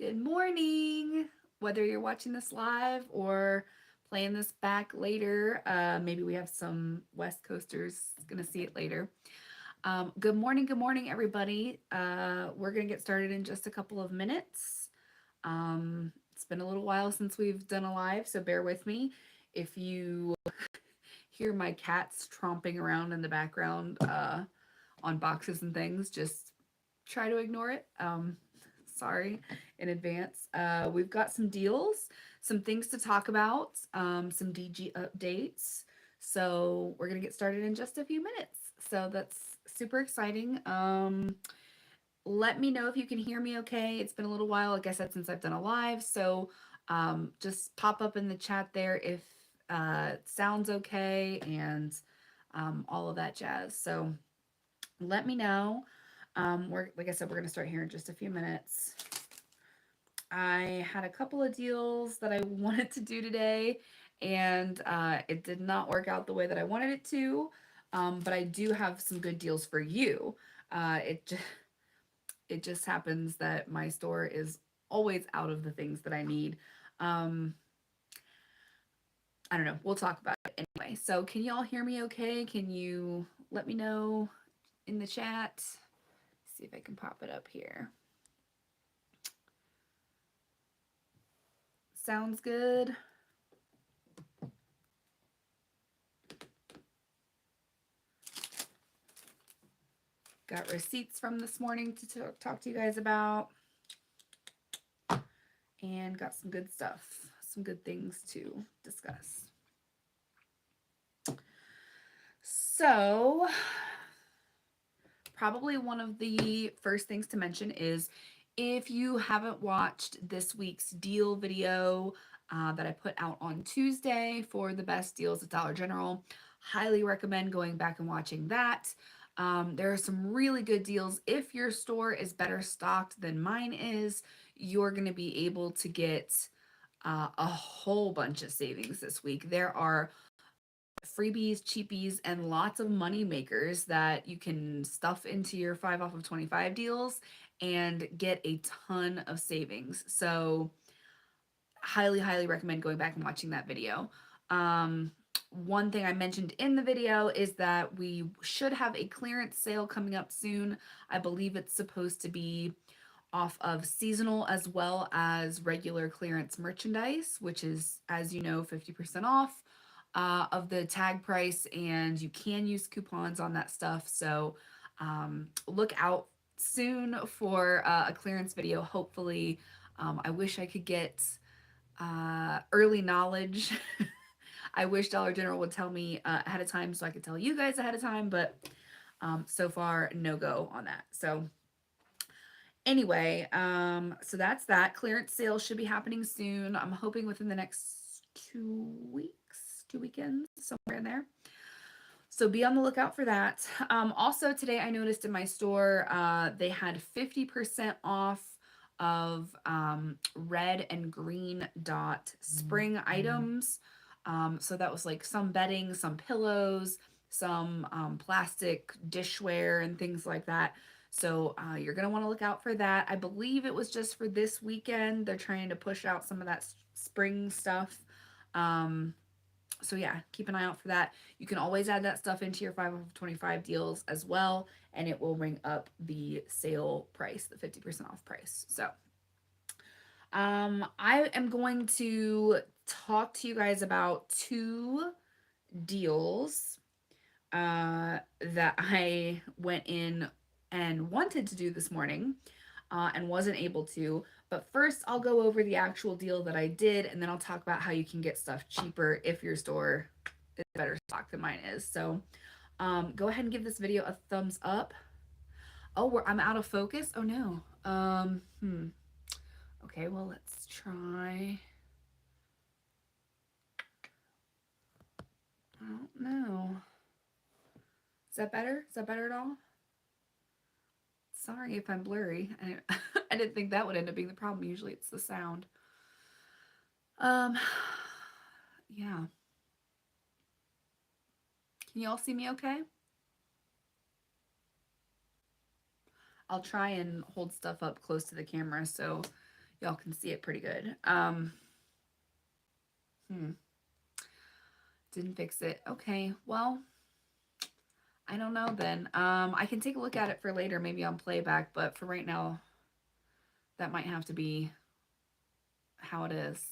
Good morning. Whether you're watching this live or playing this back later, maybe we have some West Coasters gonna see it later. Good morning, everybody. We're gonna get started in just a couple of minutes. It's been a little while since we've done a live, so bear with me. If you hear my cats tromping around in the background on boxes and things, just try to ignore it. Sorry in advance. We've got some deals, some things to talk about, some DG updates. So we're going to get started in just a few minutes. So that's super exciting. Let me know if you can hear me okay. It's been a little while, like I said, since I've done a live. So just pop up in the chat there if it sounds okay and all of that jazz. So let me know. Like I said, we're going to start here in just a few minutes. I had a couple of deals that I wanted to do today, and it did not work out the way that I wanted it to. But I do have some good deals for you. It just happens that my store is always out of the things that I need. I don't know. We'll talk about it anyway. So, can y'all hear me okay? Can you let me know in the chat? See if I can pop it up here. Sounds good. Got receipts from this morning to talk to you guys about. And got some good stuff, some good things to discuss. So, probably one of the first things to mention is if you haven't watched this week's deal video that I put out on Tuesday for the best deals at Dollar General, highly recommend going back and watching that. There are some really good deals. If your store is better stocked than mine is, you're going to be able to get a whole bunch of savings this week. There are freebies, cheapies, and lots of money makers that you can stuff into your 5 off of 25 deals and get a ton of savings. So highly, highly recommend going back and watching that video. One thing I mentioned in the video is that we should have a clearance sale coming up soon. I believe it's supposed to be off of seasonal as well as regular clearance merchandise, which is, as you know, 50% off of the tag price, and you can use coupons on that stuff. So look out soon for a clearance video, hopefully. I wish I could get early knowledge. I wish Dollar General would tell me ahead of time so I could tell you guys ahead of time, but so far, no go on that. So anyway, so that's that. Clearance sale should be happening soon. I'm hoping within the next 2 weeks, 2 weekends, somewhere in there. So be on the lookout for that. Also today I noticed in my store, they had 50% off of red and green dot spring items. So that was like some bedding, some pillows, some plastic dishware and things like that. So you're going to want to look out for that. I believe it was just for this weekend. They're trying to push out some of that spring stuff. So yeah, keep an eye out for that. You can always add that stuff into your 5 of 25 deals as well, and it will bring up the sale price, the 50% off price. So I am going to talk to you guys about 2 deals that I went in and wanted to do this morning and wasn't able to. But first, I'll go over the actual deal that I did, and then I'll talk about how you can get stuff cheaper if your store is better stocked than mine is. So go ahead and give this video a thumbs up. Oh, I'm out of focus? Oh, no. Okay, well, let's try. I don't know. Is that better? Is that better at all? Sorry if I'm blurry. I didn't think that would end up being the problem. Usually it's the sound. Yeah. Can you all see me okay? I'll try and hold stuff up close to the camera so Y'all can see it pretty good. Didn't fix it. Okay, well, I don't know then. I can take a look at it for later, maybe on playback, but for right now, that might have to be how it is.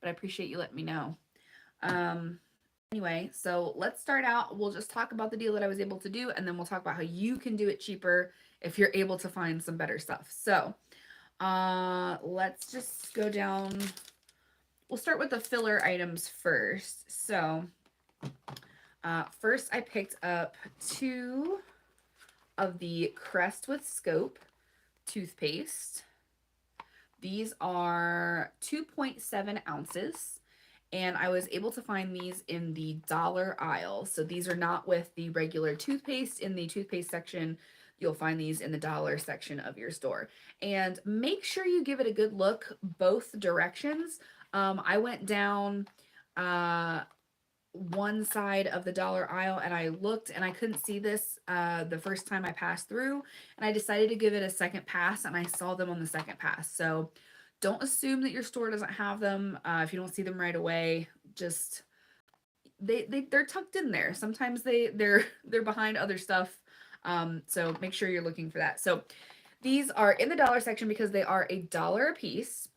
But I appreciate you letting me know. Anyway, so let's start out. We'll just talk about the deal that I was able to do, and then we'll talk about how you can do it cheaper if you're able to find some better stuff. So let's just go down. We'll start with the filler items first. So first I picked up 2 of the Crest with Scope toothpaste. These are 2.7 ounces, and I was able to find these in the dollar aisle. So these are not with the regular toothpaste in the toothpaste section. You'll find these in the dollar section of your store. And make sure you give it a good look both directions. I went down one side of the dollar aisle and I looked and I couldn't see this the first time I passed through, and I decided to give it a second pass, and I saw them on the second pass. So don't assume that your store doesn't have them. If you don't see them right away, just they're tucked in there. Sometimes they're behind other stuff. So make sure you're looking for that. So these are in the dollar section because they are $1 a piece,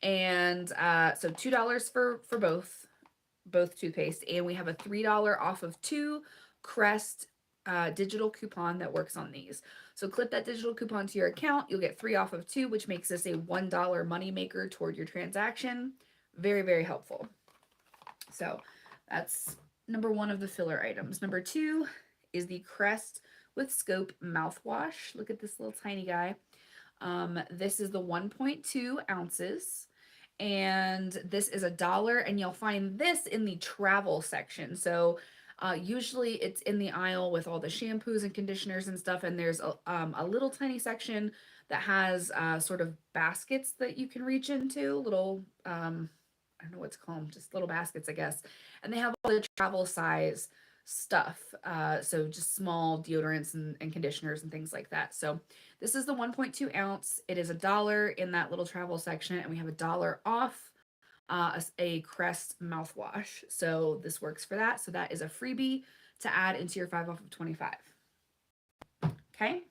and so $2 for both toothpaste, and we have a $3 off of 2 Crest digital coupon that works on these. So clip that digital coupon to your account. You'll get 3 off of 2, which makes this a $1 money maker toward your transaction. Very, very helpful. So that's number 1 of the filler items. Number 2 is the Crest with Scope mouthwash. Look at this little tiny guy. This is the 1.2 ounces. And this is $1, and you'll find this in the travel section. So usually it's in the aisle with all the shampoos and conditioners and stuff, and there's a little tiny section that has sort of baskets that you can reach into, little, I don't know what to call them, just little baskets, I guess. And they have all the travel size stuff, so just small deodorants and conditioners and things like that. So this is the 1.2 ounce. It is $1 in that little travel section, and we have $1 off a Crest mouthwash. So this works for that. So that is a freebie to add into your 5 off of 25. Okay.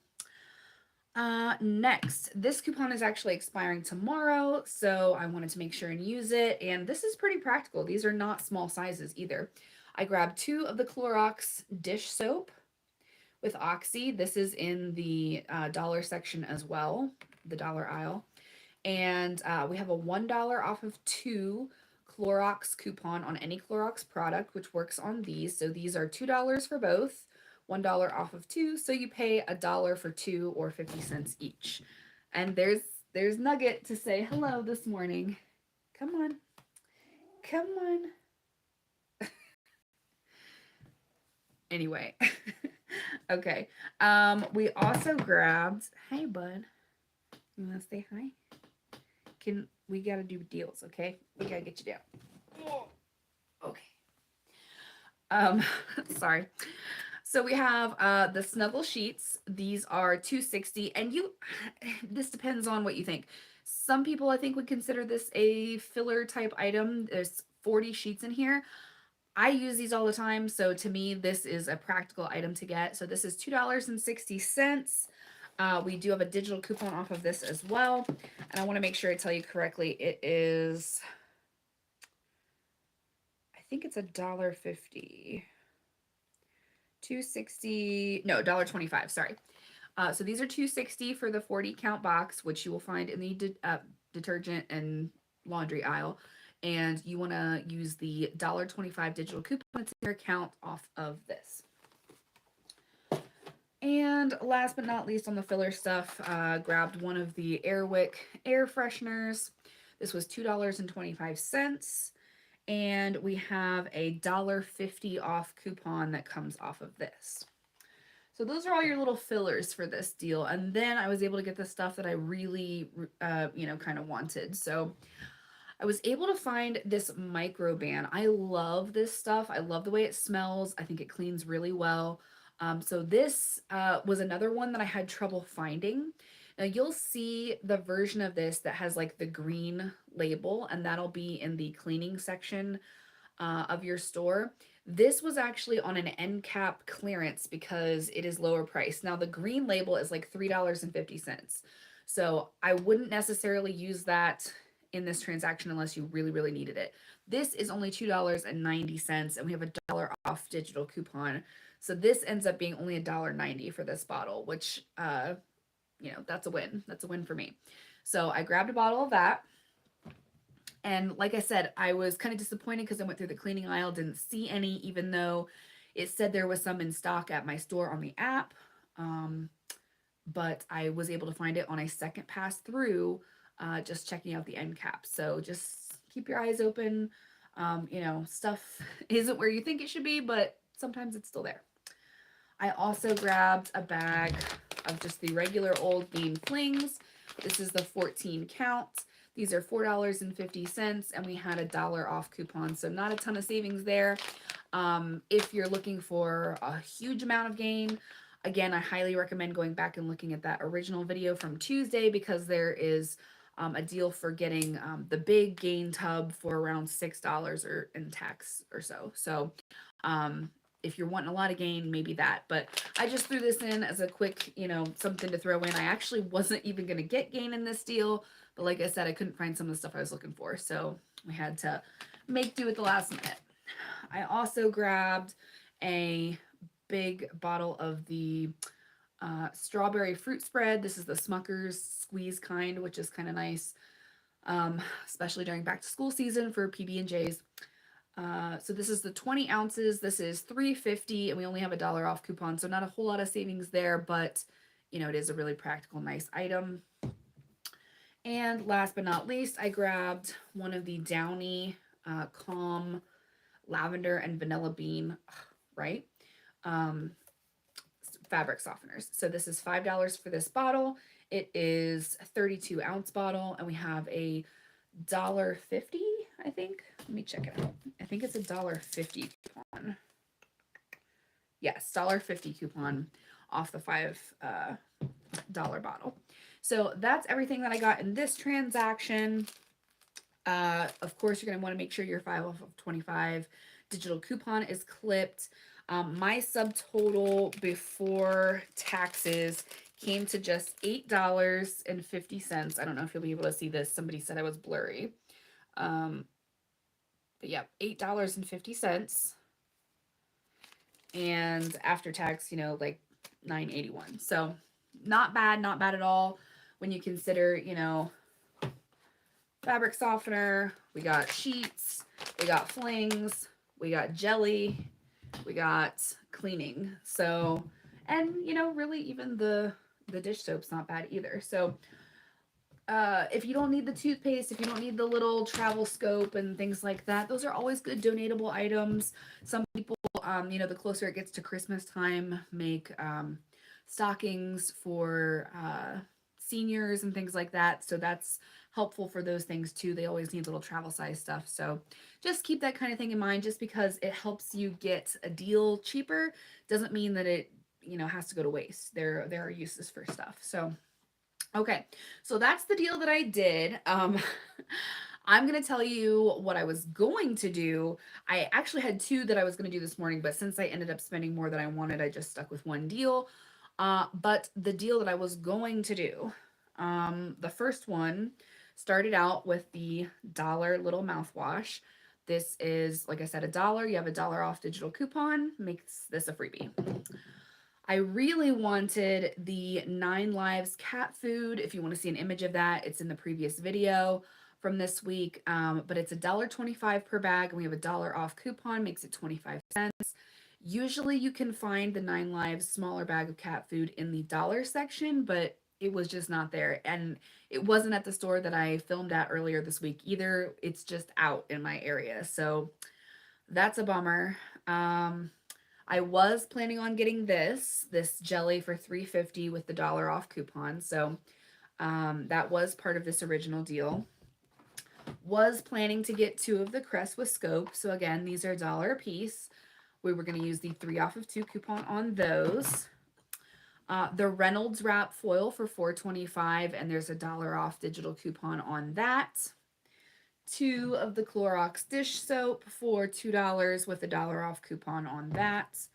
Next, this coupon is actually expiring tomorrow, so I wanted to make sure and use it. And this is pretty practical. These are not small sizes either. I grabbed 2 of the Clorox dish soap with Oxy. This is in the dollar section as well, the dollar aisle. And we have a $1 off of 2 Clorox coupon on any Clorox product, which works on these. So these are $2 for both, $1 off of 2. So you pay $1 for 2 or 50 cents each. And there's Nugget to say hello this morning. Come on. Come on. Anyway. Okay. We also grabbed, hey bud, you want to say hi? We got to do deals, okay? We got to get you down. Okay. Sorry. So we have the Snuggle Sheets. These are $2.60, and this depends on what you think. Some people, I think, would consider this a filler type item. There's 40 sheets in here. I use these all the time, so to me, this is a practical item to get. So this is $2.60. We do have a digital coupon off of this as well. And I want to make sure I tell you correctly. It is, I think it's $1.50. $2.60, no, $1.25, sorry. So these are $2.60 for the 40 count box, which you will find in the detergent and laundry aisle. And you want to use the $1.25 digital coupon to your account off of this. And last but not least on the filler stuff, grabbed one of the Airwick air fresheners. This was $2.25. And we have a $1.50 off coupon that comes off of this. So those are all your little fillers for this deal. And then I was able to get the stuff that I really, kind of wanted. So I was able to find this microban. I love this stuff. I love the way it smells. I think it cleans really well. So this was another one that I had trouble finding. Now you'll see the version of this that has like the green label, and that'll be in the cleaning section of your store. This was actually on an end cap clearance because it is lower price. Now the green label is like $3.50. So I wouldn't necessarily use that in this transaction unless you really, really needed it. This is only $2.90 and we have a dollar off digital coupon. So this ends up being only $1.90 for this bottle, which that's a win. That's a win for me. So I grabbed a bottle of that. And like I said, I was kind of disappointed because I went through the cleaning aisle, didn't see any, even though it said there was some in stock at my store on the app. But I was able to find it on a second pass through, just checking out the end cap. So just keep your eyes open. Stuff isn't where you think it should be, but sometimes it's still there. I also grabbed a bag of just the regular Old Game Flings. This is the 14 count. These are $4.50 and we had a dollar off coupon. So not a ton of savings there. If you're looking for a huge amount of gain, again, I highly recommend going back and looking at that original video from Tuesday because there is a deal for getting the big gain tub for around $6 or in tax or so. So if you're wanting a lot of gain, maybe that. But I just threw this in as a quick, something to throw in. I actually wasn't even going to get gain in this deal. But like I said, I couldn't find some of the stuff I was looking for. So we had to make do at the last minute. I also grabbed a big bottle of the strawberry fruit spread. This is the Smucker's squeeze kind, which is kind of nice, especially during back to school season for PB&Js. So this is the 20 ounces. This is $3.50 and we only have a dollar off coupon. So not a whole lot of savings there, but it is a really practical, nice item. And last but not least, I grabbed one of the Downy Calm Lavender and Vanilla Bean, right? Fabric softeners. So this is $5 for this bottle. It is a 32 ounce bottle and we have a $1.50, I think. Let me check it out. I think it's a $1.50 coupon. Yes, $1.50 coupon off the $5 bottle. So that's everything that I got in this transaction. Of course, you're going to want to make sure your 5 off of 25 digital coupon is clipped. My subtotal before taxes came to just $8.50. I don't know if you'll be able to see this. Somebody said I was blurry. But yeah, $8.50. And after tax, like $9.81. So not bad at all when you consider, fabric softener, we got sheets, we got flings, we got jelly, we got cleaning. So, and really even the dish soap's not bad either. So if you don't need the toothpaste, if you don't need the little travel scope and things like that, those are always good donatable items. Some people, the closer it gets to Christmas time, make stockings for seniors and things like that. So that's helpful for those things too. They always need little travel size stuff. So just keep that kind of thing in mind. Just because it helps you get a deal cheaper doesn't mean that it, has to go to waste. There are uses for stuff. So, okay. So that's the deal that I did. I'm going to tell you what I was going to do. I actually had two that I was going to do this morning, but since I ended up spending more than I wanted, I just stuck with one deal. But the deal that I was going to do, the first one started out with the dollar little mouthwash. This is, like I said, $1. You have a dollar off digital coupon, makes this a freebie. I really wanted the 9 Lives cat food. If you want to see an image of that, it's in the previous video from this week. But it's $1.25 per bag, and we have a dollar off coupon, makes it 25 cents. Usually you can find the 9 Lives smaller bag of cat food in the dollar section, but it was just not there. And it wasn't at the store that I filmed at earlier this week either. It's just out in my area. So that's a bummer. I was planning on getting this jelly for $3.50 with the dollar off coupon. So that was part of this original deal. Was planning to get 2 of the Crest with scope. So again, these are $1 a piece. We were going to use the 3 off of 2 coupon on those. The Reynolds Wrap foil for $4.25, and there's a $1 off digital coupon on that. 2 of the Clorox dish soap for $2 with a $1 off coupon on that.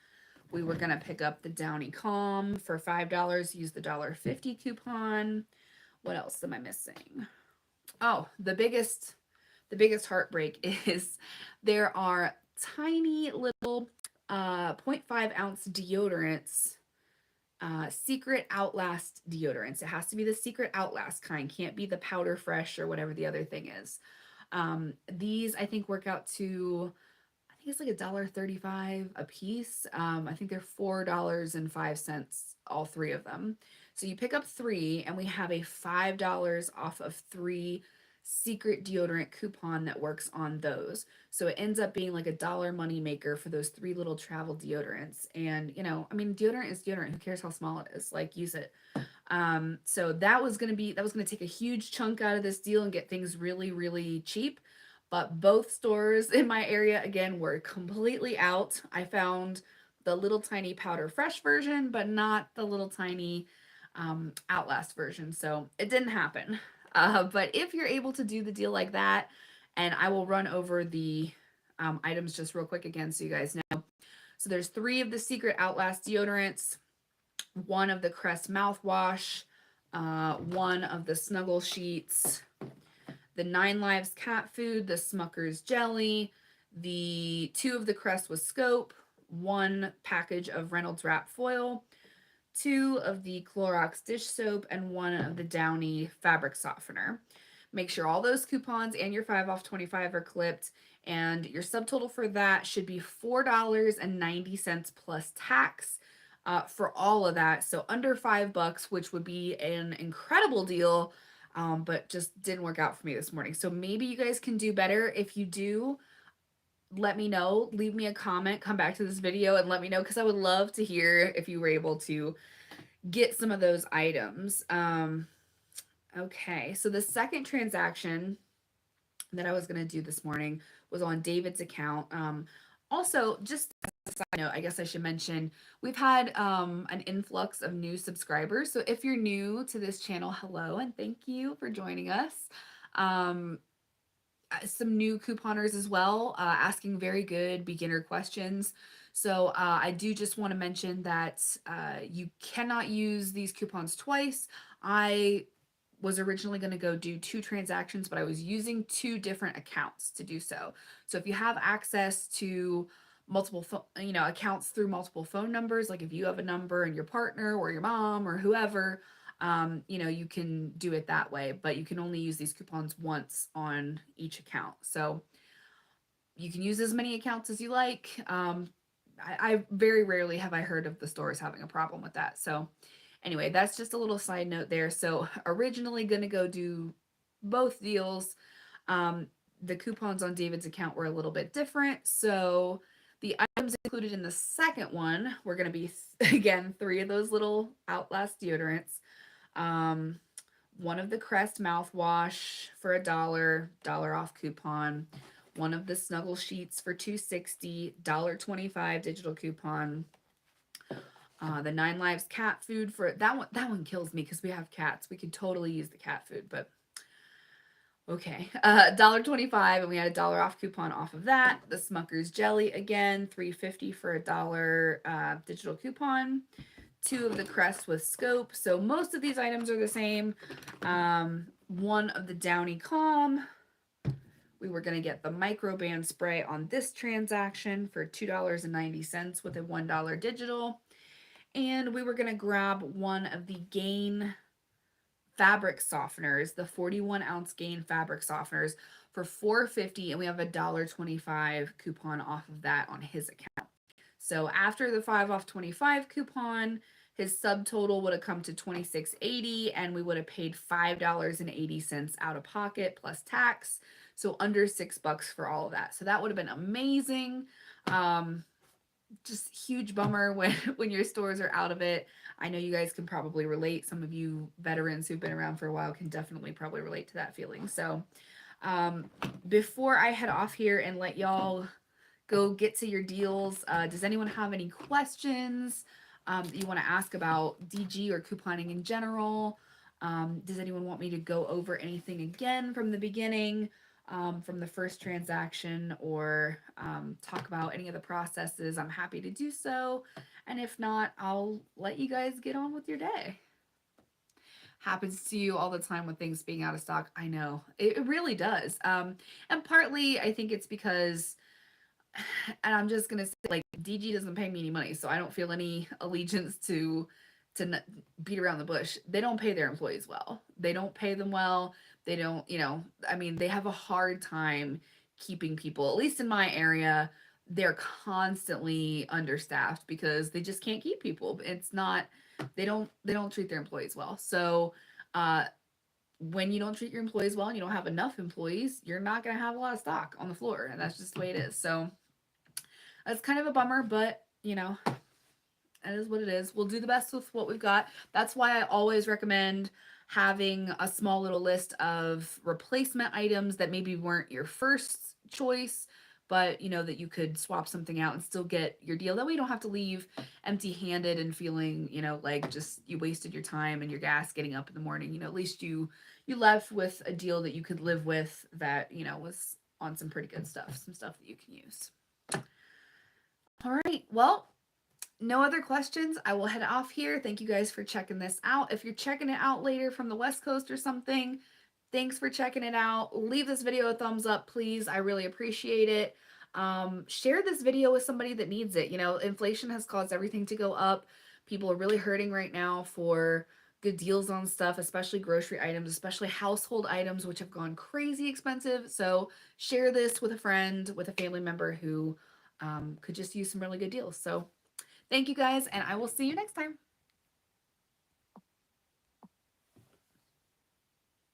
We were going to pick up the Downy Calm for $5, use the $1.50 coupon. What else am I missing? Oh, the biggest heartbreak is there are tiny little 0.5 ounce deodorants, Secret Outlast deodorants. It has to be the Secret Outlast kind, can't be the Powder Fresh or whatever the other thing is. These I think work out to, I think it's like $1.35 a piece. I think they're $4.05, all 3 of them. So you pick up 3, and we have a $5 off of 3 secret deodorant coupon that works on those. So it ends up being like a $1 money maker for those 3 little travel deodorants. And you know, I mean, deodorant is deodorant. Who cares how small it is? Like, use it. So that was gonna take a huge chunk out of this deal and get things really, really cheap. But both stores in my area again were completely out. I found the little tiny Powder Fresh version, but not the little tiny Outlast version. So it didn't happen. But if you're able to do the deal like that, and I will run over the items just real quick again so you guys know. So there's 3 of the Secret Outlast deodorants, 1 of the Crest mouthwash, 1 of the Snuggle Sheets, the 9 Lives cat food, the Smucker's jelly, the 2 of the Crest with scope, 1 package of Reynolds Wrap foil, 2 of the Clorox dish soap, and 1 of the Downy fabric softener. Make sure all those coupons and your 5 off 25 are clipped, and your subtotal for that should be $4.90 plus tax for all of that. So under $5, which would be an incredible deal, but just didn't work out for me this morning. So maybe you guys can do better. If you do, let me know. Leave me a comment, come back to this video and let me know, because I would love to hear if you were able to get some of those items. Okay, so the second transaction that I was going to do this morning was on David's account. Also, just as a side note, I guess I should mention, we've had an influx of new subscribers. So if you're new to this channel, hello, and thank you for joining us. Some new couponers as well, asking very good beginner questions. So I do just want to mention that you cannot use these coupons twice. I was originally going to go do 2 transactions, but I was using 2 different accounts to do so. So if you have access to multiple accounts through multiple phone numbers, like if you have a number and your partner or your mom or whoever, you can do it that way, but you can only use these coupons once on each account. So you can use as many accounts as you like. I very rarely have I heard of the stores having a problem with that. So anyway, that's just a little side note there. So originally going to go do both deals. The coupons on David's account were a little bit different. So the items included in the second one were going to be, again, 3 of those little Outlast deodorants. 1 of the Crest mouthwash for $1 off coupon. 1 of the Snuggle Sheets for $2.60, $1.25 digital coupon. The 9 Lives cat food for that one kills me because we have cats. We could totally use the cat food, but okay. $1.25, and we had a $1 off coupon off of that. The Smucker's jelly again, $3.50 for $1 digital coupon. 2 of the Crest with scope. So most of these items are the same. 1 of the Downy Calm. We were going to get the microban spray on this transaction for $2.90 with a $1 digital. And we were going to grab 1 of the Gain fabric softeners, the 41 ounce Gain fabric softeners for $4.50, and we have a $1.25 coupon off of that on his account. So after the 5 off 25 coupon, his subtotal would have come to $26.80, and we would have paid $5.80 out of pocket plus tax. So under $6 for all of that. So that would have been amazing. Just huge bummer when your stores are out of it. I know you guys can probably relate. Some of you veterans who've been around for a while can definitely probably relate to that feeling. So before I head off here and let y'all go get to your deals, does anyone have any questions? you want to ask about DG or couponing in general. Does anyone want me to go over anything again from the beginning, from the first transaction, or talk about any of the processes? I'm happy to do so. And if not, I'll let you guys get on with your day. Happens to you all the time with things being out of stock. I know it really does. And partly I think it's because, and I'm just gonna say, like, DG doesn't pay me any money, so I don't feel any allegiance to beat around the bush. They don't pay their employees well. They don't pay them well. They don't, I mean, they have a hard time keeping people. At least in my area, they're constantly understaffed because they just can't keep people. It's not, they don't treat their employees well. So, uh, when you don't treat your employees well and you don't have enough employees, you're not going to have a lot of stock on the floor, and that's just the way it is. So that's kind of a bummer, but it is what it is. We'll do the best with what we've got. That's why I always recommend having a small little list of replacement items that maybe weren't your first choice, but that you could swap something out and still get your deal. That way you don't have to leave empty-handed and feeling, like just you wasted your time and your gas getting up in the morning. At least you left with a deal that you could live with that, was on some pretty good stuff, some stuff that you can use. All right. Well, no other questions. I will head off here. Thank you guys for checking this out. If you're checking it out later from the West Coast or something, thanks for checking it out. Leave this video a thumbs up, please. I really appreciate it. Share this video with somebody that needs it. Inflation has caused everything to go up. People are really hurting right now for good deals on stuff, especially grocery items, especially household items, which have gone crazy expensive. So share this with a friend, with a family member who could just use some really good deals. So thank you guys, and I will see you next time.